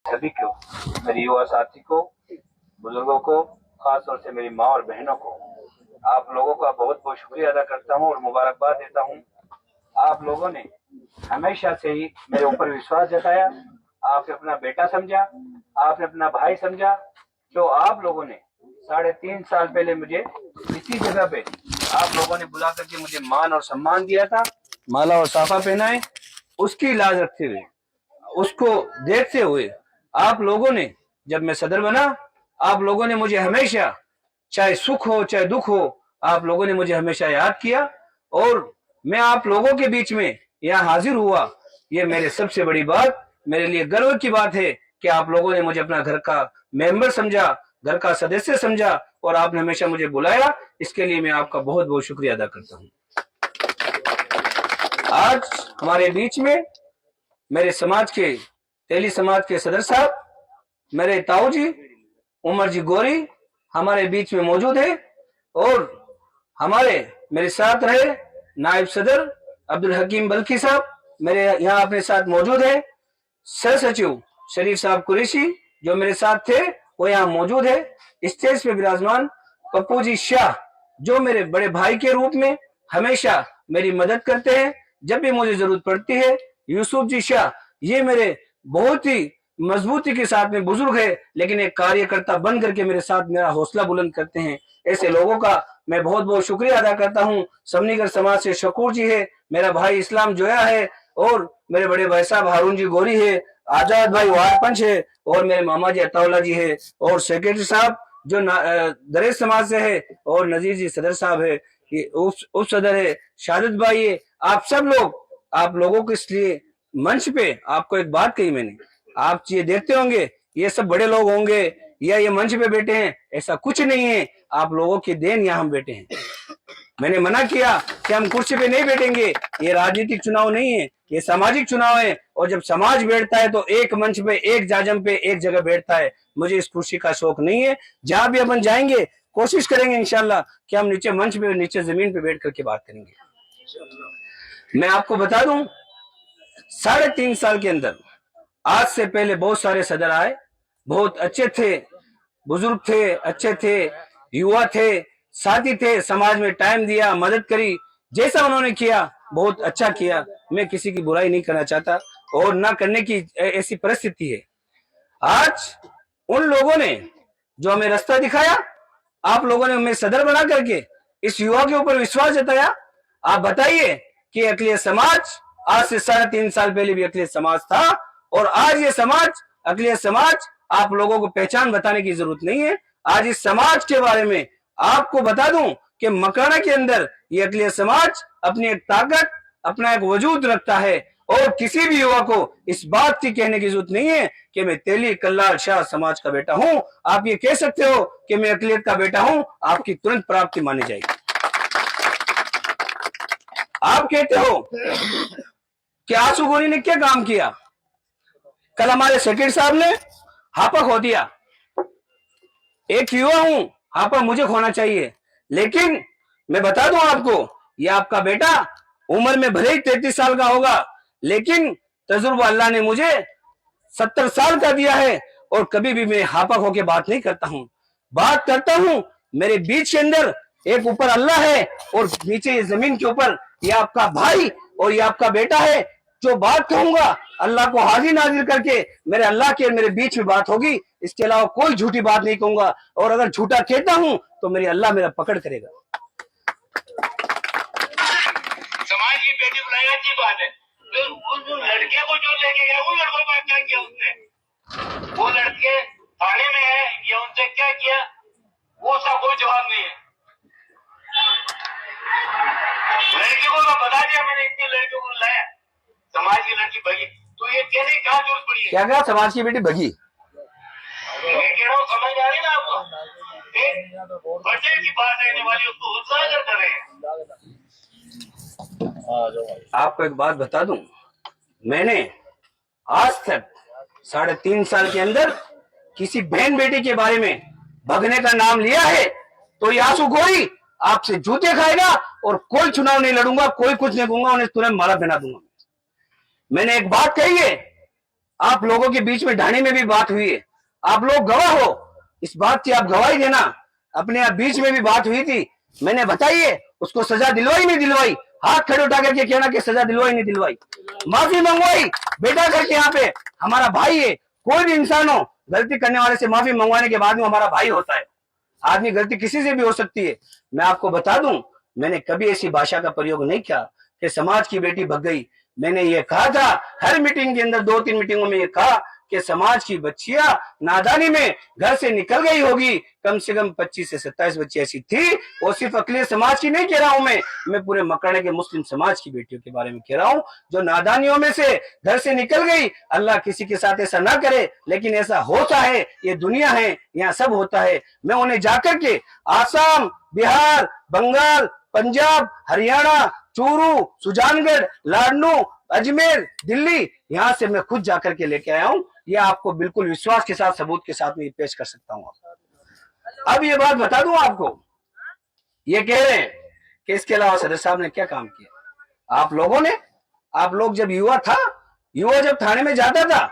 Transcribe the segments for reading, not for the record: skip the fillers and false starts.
सभी को, मेरी युवा साथी को, बुजुर्गों को, खासतौर से मेरी माँ और बहनों को, आप लोगों का बहुत बहुत शुक्रिया अदा करता हूँ और मुबारकबाद देता हूँ। आप लोगों ने हमेशा से ही मेरे ऊपर विश्वास जताया, आपने अपना बेटा समझा, आपने अपना भाई समझा। जो आप लोगों ने 3.5 साल पहले मुझे इसी जगह पे आप लोगों ने बुला करके मुझे मान और सम्मान दिया था, माला और साफा पहनाए, उसकी लाज रखते हुए, उसको देखते हुए आप लोगों ने, जब मैं सदर बना, आप लोगों ने मुझे हमेशा, चाहे सुख हो चाहे दुख हो, आप लोगों ने मुझे हमेशा याद किया और मैं आप लोगों के बीच में यहाँ हाजिर हुआ। ये मेरे सबसे बड़ी बात, मेरे लिए गर्व की बात है कि आप लोगों ने मुझे अपना घर का मेंबर समझा, घर का सदस्य समझा और आपने हमेशा मुझे बुलाया। इसके लिए मैं आपका बहुत बहुत शुक्रिया अदा करता हूँ। आज हमारे बीच में मेरे समाज के, तेली समाज के सदर साहब, मेरे ताऊ जी उमर जी गोरी हमारे बीच में मौजूद है और मेरे साथ रहे नायब सदर अब्दुल हकीम बल्खी साहब मेरे यहाँ अपने साथ मौजूद है। सह सचिव शरीफ साहब कुरैशी जो मेरे साथ थे वो यहाँ मौजूद है। स्टेज पे विराजमान पप्पू जी शाह जो मेरे बड़े भाई के रूप में हमेशा मेरी मदद करते हैं जब भी मुझे जरूरत पड़ती है। यूसुफ जी शाह ये मेरे बहुत ही मजबूती के साथ में बुजुर्ग है लेकिन एक कार्यकर्ता बन करके मेरे साथ मेरा हौसला बुलंद करते हैं। ऐसे लोगों का मैं बहुत बहुत शुक्रिया अदा करता हूँ। समनीगढ़ समाज से शकूर जी है, मेरा भाई इस्लाम जोया है और मेरे बड़े भाई साहब हारून जी गोरी है, आजाद भाई वार पंच है और मेरे मामा जी अताउल्ला जी है और सेक्रेटरी साहब जो दरेज समाज से है और नजीर जी सदर साहब है, ये उप सदर है शाहिद भाई है। आप सब लोग, आप लोगों के इसलिए मंच पे आपको एक बात कही मैंने, आप ये देखते होंगे ये सब बड़े लोग होंगे या ये मंच पे बैठे हैं, ऐसा कुछ नहीं है। आप लोगों की देन यहाँ हम बैठे हैं। मैंने मना किया कि हम कुर्सी पे नहीं बैठेंगे, ये राजनीतिक चुनाव नहीं है, ये सामाजिक चुनाव है और जब समाज बैठता है तो एक मंच पे, एक जाजम पे, एक जगह बैठता है। मुझे इस कुर्सी का शौक नहीं है। जहां भी अपन जाएंगे कोशिश करेंगे इंशाल्लाह कि हम नीचे मंच पे, नीचे जमीन पे बैठ करके बात करेंगे। मैं आपको बता दूं 3.5 साल के अंदर आज से पहले बहुत सारे सदर आए, बहुत अच्छे थे, बुजुर्ग थे, अच्छे थे, युवा थे, साथी थे, समाज में टाइम दिया, मदद करी, जैसा उन्होंने किया बहुत अच्छा किया। मैं किसी की बुराई नहीं करना चाहता और ना करने की ऐसी परिस्थिति है। आज उन लोगों ने जो हमें रास्ता दिखाया, आप लोगों ने हमें सदर बना करके इस युवा के ऊपर विश्वास जताया। आप बताइए कि अखिलेश समाज आज से 3.5 साल पहले भी अखिलेश समाज था और आज ये समाज, अखिलेश समाज, आप लोगों को पहचान बताने की जरूरत नहीं है। आज इस समाज के बारे में आपको बता दूं कि मकाना के अंदर ये अखिलेश समाज अपनी एक ताकत, अपना एक वजूद रखता है और किसी भी युवा को इस बात की कहने की जरूरत नहीं है कि मैं तेली कल्लाल शाह समाज का बेटा हूं। आप ये कह सकते हो कि मैं अखिलेश का बेटा हूं, आपकी तुरंत प्राप्ति मानी जाएगी। आप कहते हो कि आंसू गोरी ने क्या काम किया, कल हमारे सेक्रेटरी साहब ने हापा खो दिया। एक युवा हूं, हापा मुझे खोना चाहिए, लेकिन मैं बता दूं आपको, ये आपका बेटा उम्र में भले ही 33 साल का होगा लेकिन तजुर्बा अल्लाह ने मुझे 70 साल का दिया है और कभी भी मैं हापा खो के बात नहीं करता हूं। बात करता हूं मेरे बीच के अंदर एक ऊपर अल्लाह है और नीचे ये जमीन के ऊपर ये आपका भाई और ये आपका बेटा है। जो बात कहूंगा अल्लाह को हाजिर नाजिर करके मेरे अल्लाह के मेरे बीच में बात होगी, इसके अलावा कोई झूठी बात नहीं कहूंगा और अगर झूठा कहता हूं तो मेरी अल्लाह मेरा पकड़ करेगा। समाज की बेटी बुलाई अच्छी बात है, तो उस लड़के को जो लेके गया वो लड़कों का क्या किया उसने, वो लड़के थाने में है या उनसे क्या किया वो उसका कोई जवाब नहीं है। लड़के को मैं बता दिया, मैंने इतनी लड़कियों को लाया, समाज की लड़की भगी, तो ये कहने की क्या जरूरत पड़ी है? क्या कहा समाज की बेटी भगी? मैं कह रहा हूँ समझ आ रही ना आपको, बच्चे की बात रहने वाली उसको उजागर कर रहे हैं। आपको एक बात बता दूं, मैंने आज तक 3.5 साल के अंदर किसी बहन बेटी के बारे में भगने का नाम लिया है तो ये आंसू गोरी आपसे जूते खाएगा और कोई चुनाव नहीं लड़ूंगा, कोई कुछ नहीं कहूंगा, उन्हें तुरंत माला पहना दूंगा। मैंने एक बात कही है आप लोगों के बीच में ढाणी में भी बात हुई है, आप लोग गवाह हो इस बात की, आप गवाही देना। अपने आप बीच में भी बात हुई थी, मैंने बताइए उसको सजा दिलवाई नहीं दिलवाई, हाथ खड़े उठा करके कहना कि सजा दिलवाई नहीं दिलवाई, माफी मंगवाई बेटा करके। यहाँ पे हमारा भाई है, कोई भी इंसान हो गलती करने वाले से माफी मंगवाने के बाद में हमारा भाई होता है। आदमी गलती किसी से भी हो सकती है। मैं आपको बता दूं, मैंने कभी ऐसी भाषा का प्रयोग नहीं किया कि समाज की बेटी भग गई। मैंने ये कहा था हर मीटिंग के अंदर, 2-3 मीटिंगों में ये कहा कि समाज की बच्चियां नादानी में घर से निकल गई होगी, कम से कम 25 से 27 बच्ची ऐसी थी। और सिर्फ अकेले समाज की नहीं कह रहा हूं मैं पूरे मकराने के मुस्लिम समाज की बेटियों के बारे में कह रहा हूं, जो नादानियों में से घर से निकल गई। अल्लाह किसी के साथ ऐसा ना करे, लेकिन ऐसा होता है, ये दुनिया है, यहाँ सब होता है। मैं उन्हें जाकर के आसाम, बिहार, बंगाल, पंजाब, हरियाणा, चूरू, सुजानगढ़, लाडनू, अजमेर, दिल्ली, यहां से मैं खुद जाकर के लेके आया हूं। ये आपको बिल्कुल विश्वास के साथ, सबूत के साथ में पेश कर सकता हूं। अब ये बात बता दूं आपको, ये कह रहे हैं कि इसके अलावा सदर साहब ने क्या काम किया। आप लोगों ने, आप लोग जब युवा था, युवा जब थाने में जाता था,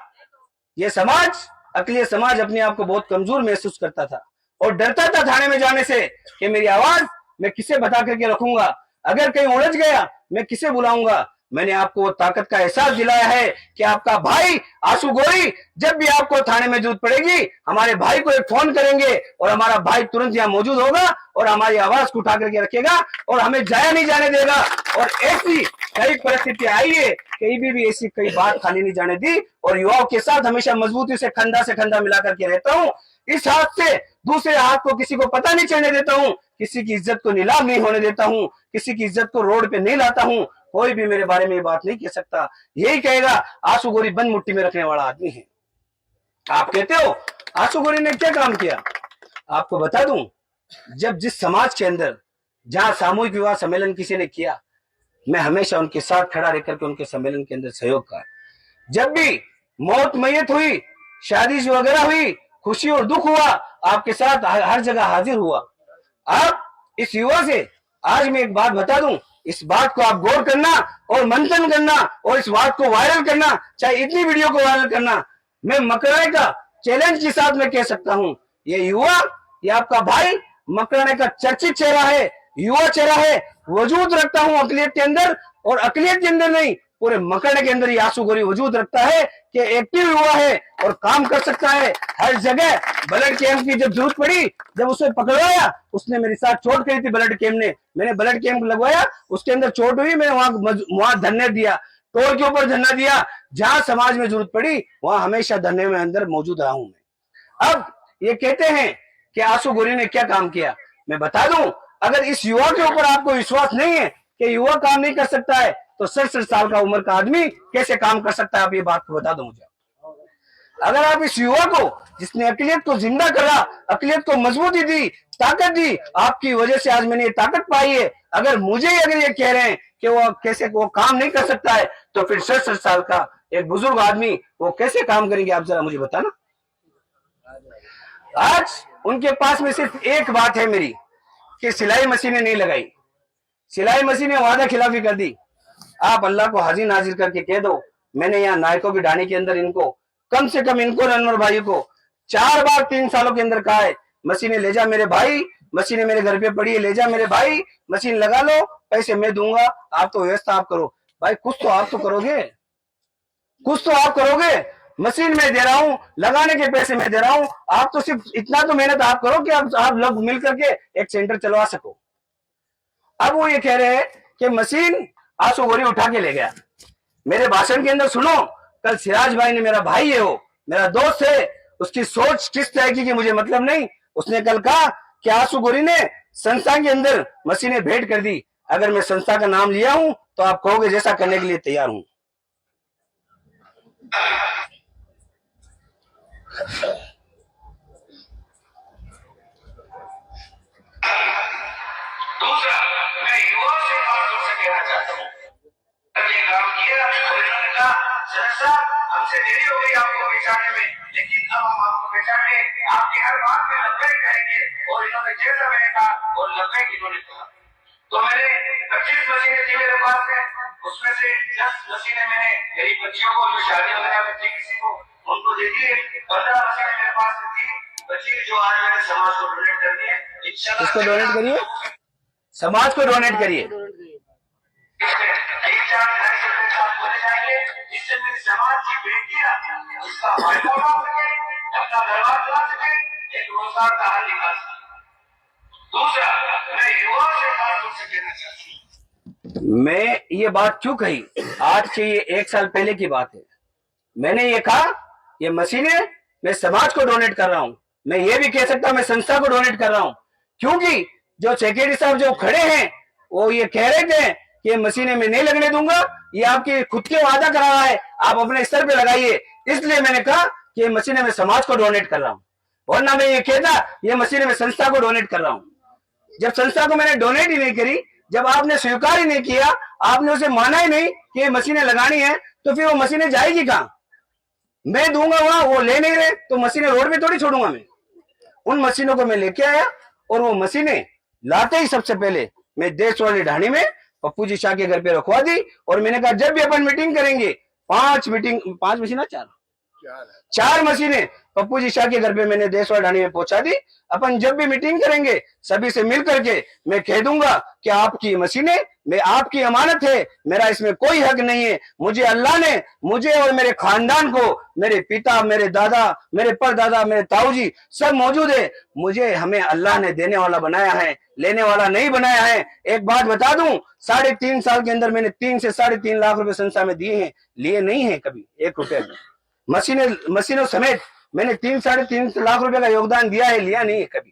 ये समाज, अकलियत समाज अपने आप को बहुत कमजोर महसूस करता था और डरता था थाने में जाने से कि मेरी आवाज मैं किसे बता करके रखूंगा, अगर कहीं उलझ गया मैं किसे बुलाऊंगा। मैंने आपको वो ताकत का एहसास दिलाया है कि आपका भाई आंसू गोरी, जब भी आपको थाने में जरूरत पड़ेगी हमारे भाई को एक फोन करेंगे और हमारा भाई तुरंत यहाँ मौजूद होगा और हमारी आवाज को उठा करके रखेगा और हमें जाया नहीं जाने देगा। और ऐसी कई परिस्थिति आई है, कहीं भी ऐसी कई बात खाली नहीं जाने दी और युवाओं के साथ हमेशा मजबूती से खंदा मिला करके रहता हूँ। इस हाथ से दूसरे हाथ को किसी को पता नहीं चलने देता हूँ, किसी की इज्जत को नीलाम नहीं होने देता हूँ, किसी की इज्जत को रोड पे नहीं लाता हूँ। कोई भी मेरे बारे में ये बात नहीं कह सकता, यही कहेगा आंसू गोरी बंद मुट्ठी में रखने वाला आदमी है। आप कहते हो आंसू गोरी ने क्या काम किया, आपको बता दूं, जब जिस समाज के अंदर जहां सामूहिक विवाह सम्मेलन किसी ने किया, मैं हमेशा उनके साथ खड़ा रहकर के उनके सम्मेलन के अंदर सहयोग का। जब भी मौत मैयत हुई, शादी वगैरह हुई, खुशी और दुख हुआ, आपके साथ हर जगह हाजिर हुआ। आप इस युवा से आज मैं एक बात बता दूं, इस बात को आप गौर करना और मंथन करना और इस बात को वायरल करना, चाहे इतनी वीडियो को वायरल करना। मैं मकराने का चैलेंज के साथ में कह सकता हूं, ये युवा, ये आपका भाई मकराने का चर्चित चेहरा है, युवा चेहरा है, वजूद रखता हूं अकलियत के अंदर, और अकलियत के अंदर नहीं पूरे मकराने के अंदर ये आंसू गोरी वजूद रखता है कि एक्टिव युवा है और काम कर सकता है हर जगह। ब्लड कैंप की जब जरूरत पड़ी, जब उसे पकड़वाया, उसने मेरे साथ चोट करी थी ब्लड कैंप ने, मैंने ब्लड कैंप लगवाया, उसके अंदर चोट हुई, मैंने वहां धरने दिया, टोल के ऊपर धरना दिया, जहां समाज में जरूरत पड़ी वहां हमेशा धरने में अंदर मौजूद रहा हूं मैं। अब ये कहते हैं कि आंसू गोरी ने क्या काम किया, मैं बता दूं, अगर इस युवा के ऊपर आपको विश्वास नहीं है कि युवा काम नहीं कर सकता है, तो 67 साल का उम्र का आदमी कैसे काम कर सकता है, आप ये बात को बता दो मुझे। अगर आप इस युवा को, जिसने अकलियत को जिंदा करा, अकलियत को मजबूती दी, ताकत दी, आपकी वजह से आज मैंने ये ताकत पाई है, अगर मुझे अगर ये कह रहे हैं कि वो कैसे वो काम नहीं कर सकता है, तो फिर 67 साल का एक बुजुर्ग आदमी वो कैसे काम करेंगे, आप जरा मुझे बताना। आज उनके पास में सिर्फ एक बात है मेरी, कि सिलाई मशीनें नहीं लगाई, सिलाई मशीनें वादा खिलाफी कर दी। आप अल्लाह को हाजिर नाजिर करके कह दो, मैंने यहाँ नायकों की ढाणी के अंदर इनको, कम से कम इनको, अनवर भाई को 4 बार 3 सालों के अंदर कहा है, मशीनें ले जा मेरे भाई, मशीनें मेरे घर पे पड़ी है, ले जा मेरे भाई, मशीन लगा लो, पैसे मैं दूंगा, आप तो व्यवस्था आप करो। भाई कुछ तो आप तो करोगे, कुछ तो आप करोगे, मशीन में दे रहा हूं, लगाने के पैसे मैं दे रहा हूं, आप तो सिर्फ इतना तो मेहनत आप करो कि आप लोग मिल करके एक सेंटर चलवा सको। अब वो ये कह रहे हैं कि मशीन आंसू गोरी उठा के ले गया। मेरे भाषण के अंदर सुनो, कल सिराज भाई ने, मेरा भाई है वो, मेरा दोस्त है, उसकी सोच किस तरह की मुझे मतलब नहीं, उसने कल कहा कि आंसू गोरी ने संस्था के अंदर मशीनें भेंट कर दी। अगर मैं संस्था का नाम लिया हूं तो आप कहोगे जैसा करने के लिए तैयार हूं। दूसरा, मैं युवाओं से खास तौर से कहना चाहता हूँ, ये काम किया और इन्होंने कहा सर साहब हमसे देरी हो गई आपको पहचानने में, लेकिन अब हम आपको पहचाने, आपकी हर बात में लब्बैक कहेंगे, और इन्होंने जैसा मैंने कहा और लब्बैक इन्होंने कहा। तो मैंने 25 मशीनें थी मेरे पास में, उसमें से 10 मशीनें मैंने मेरी बच्चियों को जो शादी वगैरह में थी किसी को उनको दे दिए। 15 मशीनें मेरे पास थी बची जो आज मैंने समाज को डोनेट कर दी है। इंशाल्लाह किसको डोनेट करिए? समाज को डोनेट करिए। 3-4 ढाई सौ रुपए आप बोले जाएंगे जिससे मेरी समाज की बेटियां उसका फायदा उठा सके, अपना व्यवहार चला सके, एक रोजगार का हल निकाल सके। दूसरा, मैं युवा से खास रूप से कहना चाहता हूँ, मैं ये बात क्यों कही? आज से ये 1 साल पहले की बात है। मैंने ये कहा ये मशीनें मैं समाज को डोनेट कर रहा हूं। मैं ये भी कह सकता हूं मैं संस्था को डोनेट कर रहा हूं, क्योंकि जो सेक्रेटरी साहब जो खड़े हैं वो ये कह रहे थे कि ये मशीनें मैं नहीं लगने दूंगा, ये आपकी खुद के वादा करा रहा है, आप अपने स्तर पे लगाइए। इसलिए मैंने कहा कि ये मशीनें मैं समाज को डोनेट कर रहा हूं, वरना मैं ये कहता ये मशीनें मैं संस्था को डोनेट कर रहा हूं। जब संस्था को मैंने डोनेट ही नहीं करी, जब आपने स्वीकार ही नहीं किया, आपने उसे माना ही नहीं कि ये मशीनें लगानी है, तो फिर वो मशीनें जाएगी कहां? मैं दूंगा वहां, वो ले नहीं रहे तो मशीनें रोड पे थोड़ी छोड़ूंगा मैं। उन मशीनों को मैं लेके आया और वो मशीनें लाते ही सबसे पहले मैं देश वाली ढाणी में पप्पू जी शाह के घर पे रखवा दी। और मैंने कहा जब भी अपन मीटिंग करेंगे 5 मशीनें 4 मशीनें पप्पू जी शाह के घर पे मैंने देश वाली ढाणी में पहुंचा दी। अपन जब भी मीटिंग करेंगे सभी से मिल करके मैं कह दूंगा कि आपकी मशीनें मैं आपकी अमानत है, मेरा इसमें कोई हक नहीं है। मुझे अल्लाह ने मुझे और मेरे खानदान को, मेरे पिता, मेरे दादा, मेरे परदादा, मेरे ताऊजी सब मौजूद है, मुझे हमें अल्लाह ने देने वाला बनाया है, लेने वाला नहीं बनाया है। एक बात बता दूं, 3.5 साल के अंदर मैंने 3 से 3.5 लाख रुपए संस्था में दिए हैं, लिए नहीं है कभी 1 रुपए में। मशीनों समेत मैंने 3-3.5 लाख रुपए का योगदान दिया है, लिया नहीं है कभी।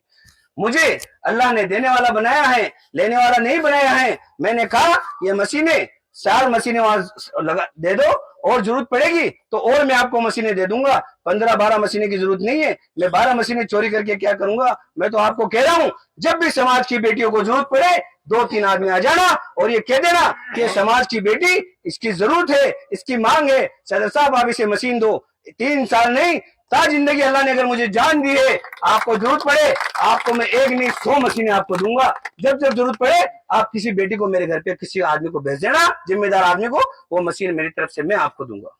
मुझे अल्लाह ने देने वाला बनाया है, लेने वाला नहीं बनाया है। मैंने कहा ये मशीनें 4 मशीनें वहां लगा दे दो, और जरूरत पड़ेगी तो और मैं आपको मशीनें दे दूंगा। 15-12 मशीनें की जरूरत नहीं है। मैं 12 मशीनें चोरी करके क्या करूंगा? मैं तो आपको कह रहा हूं जब भी समाज की बेटियों को जरूरत पड़े 2-3 आदमी आ जाना और ये कह देना कि समाज की बेटी इसकी जरूरत है, इसकी मांग है, सदर साहब आप इसे मशीन दो। 3 साल नहीं, ता जिंदगी अल्लाह ने अगर मुझे जान दी है, आपको जरूरत पड़े आपको मैं 1 नहीं 100 मशीनें आपको दूंगा। जब जब जरूरत पड़े आप किसी बेटी को मेरे घर पे किसी आदमी को भेज देना, जिम्मेदार आदमी को, वो मशीन मेरी तरफ से मैं आपको दूंगा।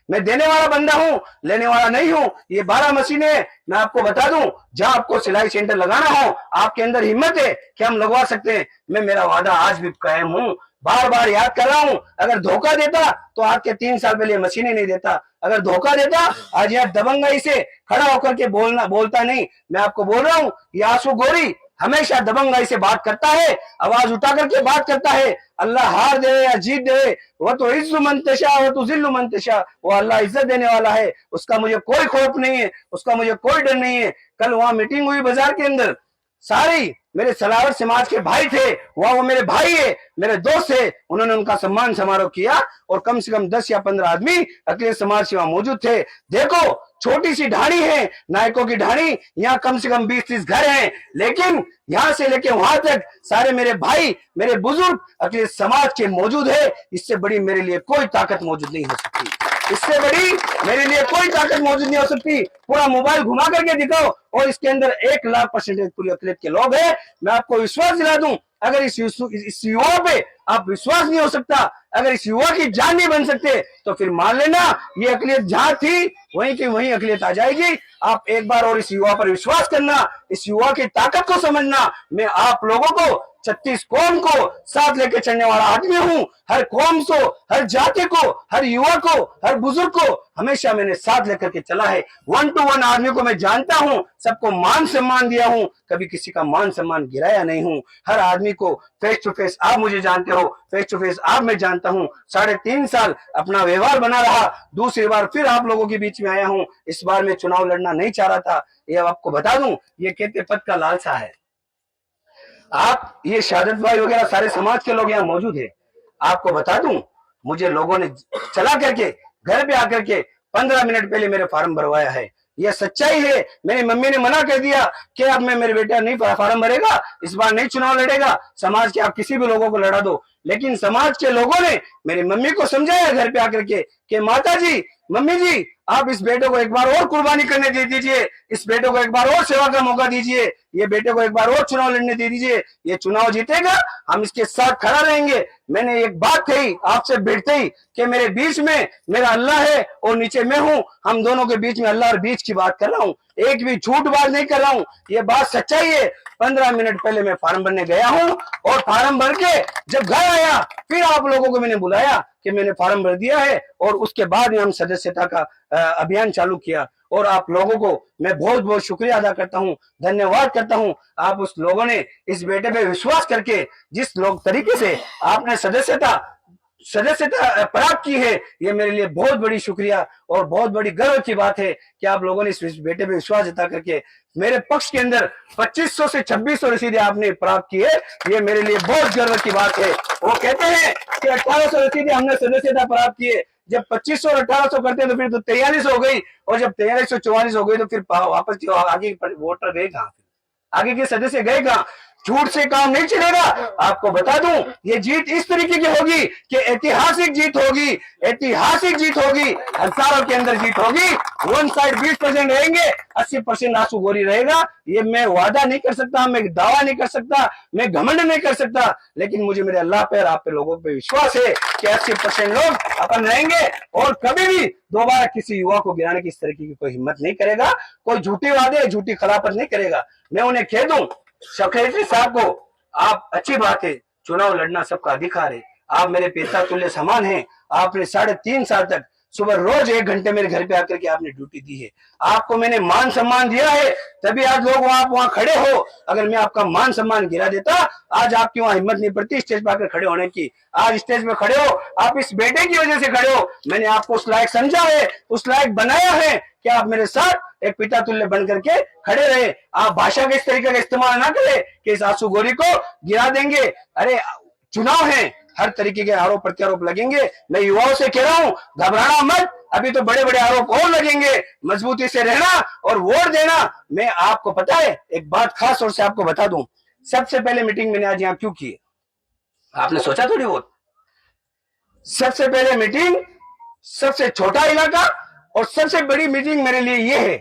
मैं देने वाला बंदा हूं, लेने वाला नहीं हूं। ये 12 मशीनें मैं आपको बता दूं, जहां आपको सिलाई सेंटर लगाना हो, आपके अंदर हिम्मत है कि हम लगवा सकते हैं, मैं मेरा वादा आज भी कायम हूं। बार बार याद कर रहा हूं, अगर धोखा देता तो आज के 3 साल पहले मशीनें नहीं देता। अगर धोखा देता आज यहाँ दबंगाई से खड़ा होकर के बोलता नहीं। मैं आपको बोल रहा हूं, ये आंसू गोरी हमेशा दबंगाई से बात करता है, आवाज उठा करके बात करता है। अल्लाह हार दे या जीत दे, वो तो इज्जु मंतशा, वो तो जिल्लु मंतशा, वो अल्लाह इज्जत देने वाला है, उसका मुझे कोई खौफ नहीं है, उसका मुझे कोई डर नहीं है। कल वहां मीटिंग हुई बाजार के अंदर, सारी मेरे सलावत समाज के भाई थे, वो मेरे भाई है, मेरे दोस्त है, उन्होंने उनका सम्मान समारोह किया और कम से कम 10 या 15 आदमी अखिल समाज से वहां मौजूद थे। देखो छोटी सी ढाणी है, नायकों की ढाणी, यहाँ कम से कम 20-30 घर हैं, लेकिन यहाँ से लेके वहां तक सारे मेरे भाई, मेरे बुजुर्ग अखिल समाज के मौजूद है। इससे बड़ी मेरे लिए कोई ताकत मौजूद नहीं हो सकती, इससे बड़ी मेरे लिए कोई ताकत मौजूद नहीं हो सकती। पूरा मोबाइल घुमा करके दिखाओ और इसके अंदर 1,00,000% पूरी अखिलेत के लोग हैं। मैं आपको विश्वास दिला दूं, अगर इस युवा पे आप विश्वास नहीं हो सकता, अगर इस युवा की जान नहीं बन सकते, तो फिर मान लेना ये अखिलेत जहां थी वहीं की वहीं अखिलेत आ जाएगी। आप एक बार और इस युवा पर विश्वास करना, इस युवा की ताकत को समझना। मैं आप लोगों को 36 कौम को साथ लेके चलने वाला आदमी हूं। हर कौम को, हर जाति को, हर युवा को, हर बुजुर्ग को हमेशा मैंने साथ लेकर के चला है। 1 to 1 आदमी को मैं जानता हूं, सबको मान सम्मान दिया हूं, कभी किसी का मान सम्मान गिराया नहीं हूं। हर आदमी को फेस टू फेस, आप मुझे जानते हो, फेस टू फेस आप मैं जानता हूं। 3.5 साल अपना व्यवहार बना रहा, दूसरी बार फिर आप लोगों के बीच में आया हूं। इस बार मैं चुनाव लड़ना नहीं चाह रहा था, ये आपको बता दूं, ये कहते पद का लालसा है। आप ये शहादत भाई वगैरह सारे समाज के लोग यहाँ मौजूद है। आपको बता दूं, मुझे लोगों ने चला करके घर पे आकर के 15 मिनट पहले मेरे फार्म भरवाया है। यह सच्चाई है। मेरी मम्मी ने मना कर दिया कि अब मैं मेरे बेटा नहीं फार्म भरेगा, इस बार नहीं चुनाव लड़ेगा, समाज के आप किसी भी लोगों को लड़ा दो, लेकिन समाज के लोगों ने मेरी मम्मी को समझाया घर पे आकर के कि माता जी, मम्मी जी, आप इस बेटे को एक बार और कुर्बानी करने दे दीजिए, इस बेटे को एक बार और सेवा का मौका दीजिए, ये बेटे को एक बार और चुनाव लड़ने दे दीजिए, ये चुनाव जीतेगा, हम इसके साथ खड़ा रहेंगे। मैंने एक बात कही आपसे बैठते ही कि मेरे बीच में मेरा अल्लाह है और नीचे मैं हूं, हम दोनों के बीच में अल्लाह और बीच की बात कर रहा हूं, एक भी झूठ बात नहीं कर रहा हूं, ये बात सच्चाई है। 15 मिनट पहले मैं फार्म भरने गया हूं और फार्म भर के जब घर आया फिर आप लोगों को मैंने बुलाया कि मैंने फार्म भर दिया है और उसके बाद में हम सदस्यता का अभियान चालू किया। और आप लोगों को मैं बहुत बहुत शुक्रिया अदा करता हूं, धन्यवाद करता हूं। आप उस लोगों ने इस बेटे पे विश्वास करके जिस लोग तरीके से आपने सदस्यता प्राप्त की है, ये मेरे लिए बहुत बड़ी शुक्रिया और बहुत बड़ी गर्व की बात है कि आप लोगों ने इस बेटे पे विश्वास जता करके मेरे पक्ष के अंदर 2500 से 2600 रसीदें आपने प्राप्त की है, ये मेरे लिए बहुत गर्व की बात है। वो कहते हैं कि 1800 रसीदें हमने सदस्यता प्राप्त की है, जब 2500 और 1800 करते हैं तो फिर तो 43 हो गई, और जब 4344 हो गई तो फिर वापस आगे वोटर गए कहां, आगे के सदस्य गए कहां? झूठ से काम नहीं चलेगा। आपको बता दूं, ये जीत इस तरीके की होगी कि ऐतिहासिक जीत होगी, ऐतिहासिक जीत होगी, हजारों के अंदर जीत होगी। वन साइड 20% रहेंगे, 80% आंसू गोरी रहेगा। ये मैं वादा नहीं कर सकता, मैं दावा नहीं कर सकता, मैं घमंड नहीं कर सकता, लेकिन मुझे मेरे अल्लाह पे और आप पे लोगों पे विश्वास है कि 80% लोग अपन रहेंगे और कभी भी दोबारा किसी युवा को गिराने की इस तरीके की कोई हिम्मत नहीं करेगा, कोई झूठी वादे, झूठी खिलाफत नहीं करेगा। मैं उन्हें कह दूं सेक्रेटरी साहब को, आप अच्छी बात है, चुनाव लड़ना सबका अधिकार है, आप मेरे पिता तुल्य समान हैं। आपने 3.5 साल तक सुबह रोज 1 घंटे मेरे घर पे आकर के आपने ड्यूटी दी है, आपको मैंने मान सम्मान दिया है, तभी आज लोग वहां खड़े हो। अगर मैं आपका मान सम्मान गिरा देता, आज आपकी वहां हिम्मत नहीं पड़ती स्टेज पर आकर खड़े होने की। आज स्टेज पे खड़े हो, आप इस बेटे की वजह से खड़े हो। मैंने आपको उस लायक समझा है, उस लायक बनाया है कि आप मेरे साथ एक पिता तुल्य बन करके खड़े रहे। आप भाषा के इस तरीके का इस्तेमाल ना करें कि इस आंसू गोरी को गिरा देंगे। अरे चुनाव है, हर तरीके के आरोप प्रत्यारोप लगेंगे। मैं युवाओं से कह रहा हूं, घबराना मत, अभी तो बड़े बड़े आरोप और लगेंगे, मजबूती से रहना और वोट देना। मैं आपको पता है, एक बात खास तौर से आपको बता दूं, सबसे पहले मीटिंग मैंने आज यहां क्यों की, आपने सोचा थोड़ी बहुत? सबसे पहले मीटिंग, सबसे छोटा इलाका और सबसे बड़ी मीटिंग मेरे लिए ये है,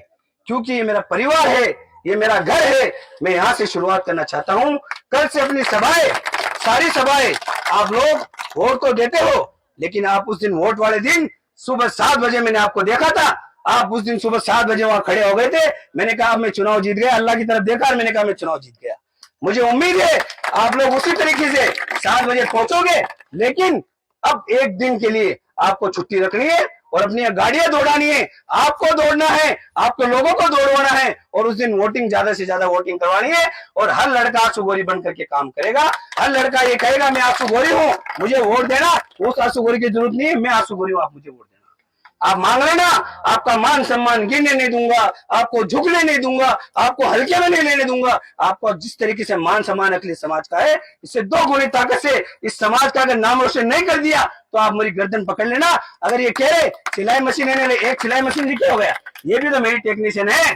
क्योंकि ये मेरा परिवार है, ये मेरा घर है। मैं यहां से शुरुआत करना चाहता हूं। कल से अपनी सभाएं, सारी सभाएं, आप लोग वोट तो देते हो, लेकिन आप उस दिन वोट वाले दिन सुबह 7 बजे मैंने आपको देखा था, आप उस दिन सुबह 7 बजे वहां खड़े हो गए थे। मैंने कहा मैं चुनाव जीत गया, अल्लाह की तरफ देखा और मैंने कहा मैं चुनाव जीत गया। मुझे उम्मीद है आप लोग उसी तरीके से 7 बजे पहुंचोगे, लेकिन अब एक दिन के लिए आपको छुट्टी रखनी है और अपनी गाड़ियां दौड़ानी है, आपको दौड़ना है, आपको लोगों को दौड़वाना है और उस दिन वोटिंग ज्यादा से ज्यादा वोटिंग करवानी है। और हर लड़का आंसू गोरी बन करके काम करेगा। हर लड़का ये कहेगा मैं आंसू गोरी हूं, मुझे वोट देना। उस आंसू गोरी की जरूरत नहीं है, मैं आंसू गोरी हूं, आप मुझे वोट देना। आप मांग लेना, आपका मान सम्मान गिरने नहीं दूंगा, आपको झुकने नहीं दूंगा, आपको हल्के में नहीं लेने दूंगा। आपको जिस तरीके से मान सम्मान अखिलेश समाज का है, इससे 2 गुनी ताकत से इस समाज का अगर नाम रोशन नहीं कर दिया तो आप मेरी गर्दन पकड़ लेना। अगर ये कह रहे सिलाई मशीन लेने, एक सिलाई मशीन लेके हो गया, ये भी तो मेरी टेक्नीशियन है।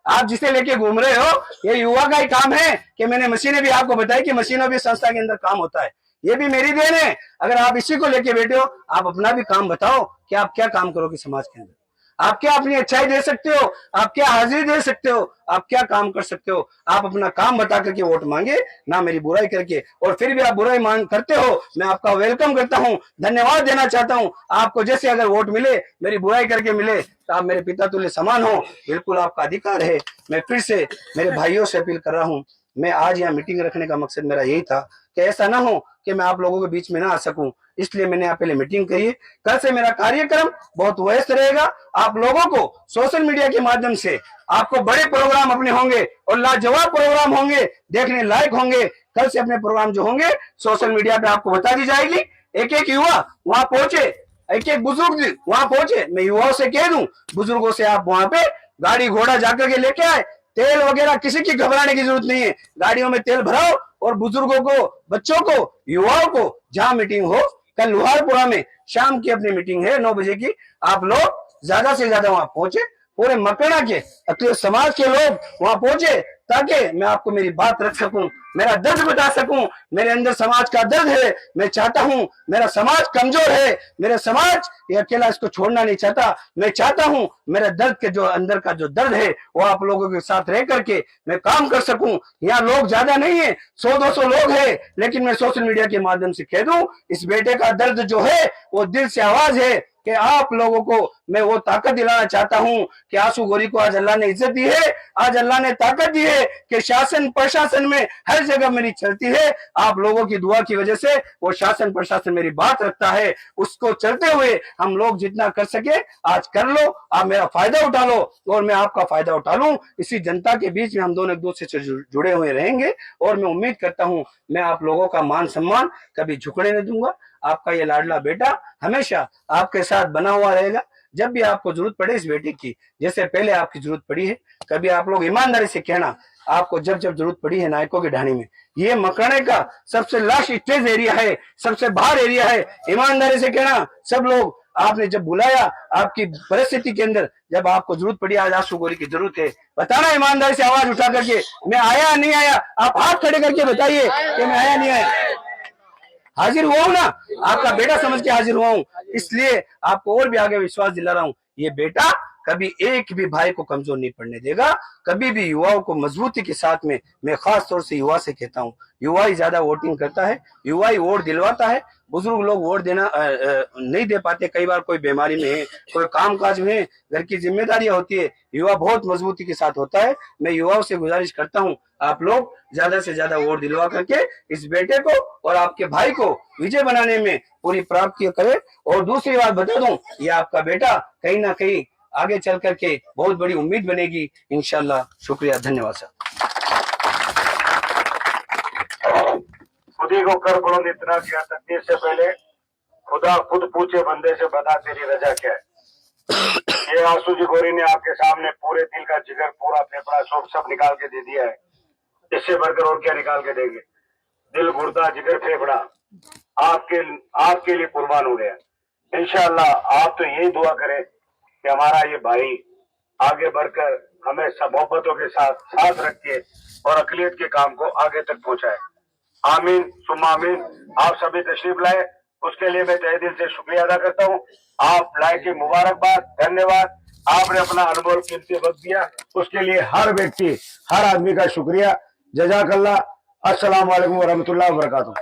आप जिसे लेके घूम रहे हो, ये युवा का ही काम है कि मैंने मशीनें भी आपको बताई कि मशीनों भी संस्था के अंदर काम होता है, ये भी मेरी देन है। अगर आप इसी को लेके बैठे हो, आप अपना भी काम बताओ कि आप क्या काम करोगे समाज के अंदर, आप क्या अपनी अच्छाई दे सकते हो, आप क्या हाजिरी दे सकते हो, आप क्या काम कर सकते हो। आप अपना काम बता करके वोट मांगे, ना मेरी बुराई करके। और फिर भी आप बुराई मांग करते हो, मैं आपका वेलकम करता हूं, धन्यवाद देना चाहता हूं। आपको जैसे अगर वोट मिले, मेरी बुराई करके मिले, तो आप मेरे पिता तुल्य समान हो, बिल्कुल आपका अधिकार है। मैं फिर से मेरे भाइयों से अपील कर रहा हूं, मैं आज यहाँ मीटिंग रखने का मकसद मेरा यही था कि ऐसा ना हो कि मैं आप लोगों के बीच में ना आ सकूं, इसलिए मैंने यहाँ पहले मीटिंग करी। कल से मेरा कार्यक्रम बहुत व्यस्त रहेगा। आप लोगों को सोशल मीडिया के माध्यम से आपको बड़े प्रोग्राम अपने होंगे और लाजवाब प्रोग्राम होंगे, देखने लायक होंगे। कल से अपने प्रोग्राम जो होंगे सोशल मीडिया पे आपको बता दी जाएगी। एक एक युवा वहां पहुंचे, एक एक बुजुर्ग वहां पहुंचे। मैं युवाओं से कह दूं, बुजुर्गों से आप वहां पे गाड़ी घोड़ा जाकर के लेके आए, तेल वगैरह किसी की घबराने की जरूरत नहीं है, गाड़ियों में तेल भराओ और बुजुर्गों को, बच्चों को, युवाओं को, जहां मीटिंग हो, कल लोहारपुरा में शाम की अपनी मीटिंग है 9 बजे की, आप लोग ज्यादा से ज्यादा वहां पहुंचे पूरे मकड़ा के अखिल समाज के लोग वहां पहुंचे ताकि मैं आपको मेरी बात रख सकूं, मेरा दर्द बता सकूं। मेरे अंदर समाज का दर्द है, मैं चाहता हूं, मेरा समाज कमजोर है, मेरा समाज ये अकेला इसको छोड़ना नहीं चाहता। मैं चाहता हूं मेरा दर्द के जो अंदर का जो दर्द है वो आप लोगों के साथ रह करके मैं काम कर सकूं। यहाँ लोग ज्यादा नहीं है, 100-200 लोग है, लेकिन मैं सोशल मीडिया के माध्यम से कह दूं इस बेटे का दर्द जो है वो दिल से आवाज है कि आप लोगों को मैं वो ताकत दिलाना चाहता हूं कि आंसू गोरी को आज अल्लाह ने इज्जत दी है, आज अल्लाह ने ताकत दी है कि शासन प्रशासन में हर जगह मेरी चलती है। आप लोगों की दुआ की वजह से वो शासन प्रशासन मेरी बात रखता है। उसको चलते हुए हम लोग जितना कर सके आज कर लो, आप मेरा फायदा उठा लो और मैं आपका फायदा उठा लूं। इसी जनता के बीच में हम दोनों एक दूसरे से जुड़े हुए रहेंगे और मैं उम्मीद करता हूं मैं आप लोगों का मान सम्मान कभी झुकने नहीं दूंगा। आपका ये लाडला बेटा हमेशा आपके साथ बना हुआ रहेगा। जब भी आपको जरूरत पड़े इस बेटे की, जैसे पहले आपकी जरूरत पड़ी है, कभी आप लोग ईमानदारी से कहना आपको जब जब जरूरत पड़ी है नायकों की ढाणी में, ये मकराने का सबसे लास्ट स्टेज एरिया है, सबसे बाहर एरिया है। ईमानदारी से कहना सब लोग, आपने जब बुलाया आपकी परिस्थिति के अंदर, जब आपको जरूरत पड़ी, आज आंसू गोरी की जरूरत है, बताना ईमानदारी से आवाज उठा करके मैं आया नहीं आया। आप हाथ खड़े करके बताइए कि मैं आया नहीं आया। हाजिर हुआ हूं ना, आपका बेटा समझ के हाजिर हुआ हूं, इसलिए आपको और भी आगे विश्वास दिला रहा हूं। ये बेटा कभी एक भी भाई को कमजोर नहीं पड़ने देगा, कभी भी युवाओं को मजबूती के साथ में, मैं खास तौर से युवा से कहता हूं, युवा ही ज्यादा वोटिंग करता है, युवा ही वोट दिलवाता है। बुजुर्ग लोग वोट देना नहीं दे पाते, कई बार कोई बीमारी में है, कोई काम काज में है, घर की जिम्मेदारियां होती है, युवा बहुत मजबूती के साथ होता है। मैं युवाओं से गुजारिश करता हूं आप लोग ज्यादा से ज्यादा वोट दिलवा करके इस बेटे को और आपके भाई को विजय बनाने में पूरी प्राप्ति करें। और दूसरी बात बता दूं, ये आपका बेटा कहीं ना कहीं आगे चल करके बहुत बड़ी उम्मीद बनेगी इंशाल्लाह। शुक्रिया, धन्यवाद सर। खुदी को कर बुलंद इतना किया तकदीर से पहले खुदा खुद पूछे बंदे से, बता तेरी रजा क्या है। ये आंसू जी गोरी ने आपके सामने पूरे दिल का जिगर, पूरा फेफड़ा, सब निकाल के दे दिया है। इससे बढ़कर और क्या निकाल के देंगे। दिल, गुर्दा, जिगर, फेफड़ा आपके लिए कुर्बान हो गया। इंशाअल्लाह आप तो यही दुआ करें कि हमारा ये भाई आगे बढ़कर हमें सब मोहब्बतों के साथ रख के और अकलियत के काम को आगे तक पहुंचाए। आमीन सुम्मा आमीन। आप सभी तशरीफ लाए, उसके लिए मैं तहे दिल से शुक्रिया अदा करता हूँ। आप लाए की मुबारकबाद, धन्यवाद। आपने अपना अनुभव कीमती वक्त दिया, उसके लिए हर व्यक्ति, हर आदमी का शुक्रिया। जज़ाकल्लाह। अस्सलाम वालेकुम वरहमतुल्लाहि वबरकातुहू।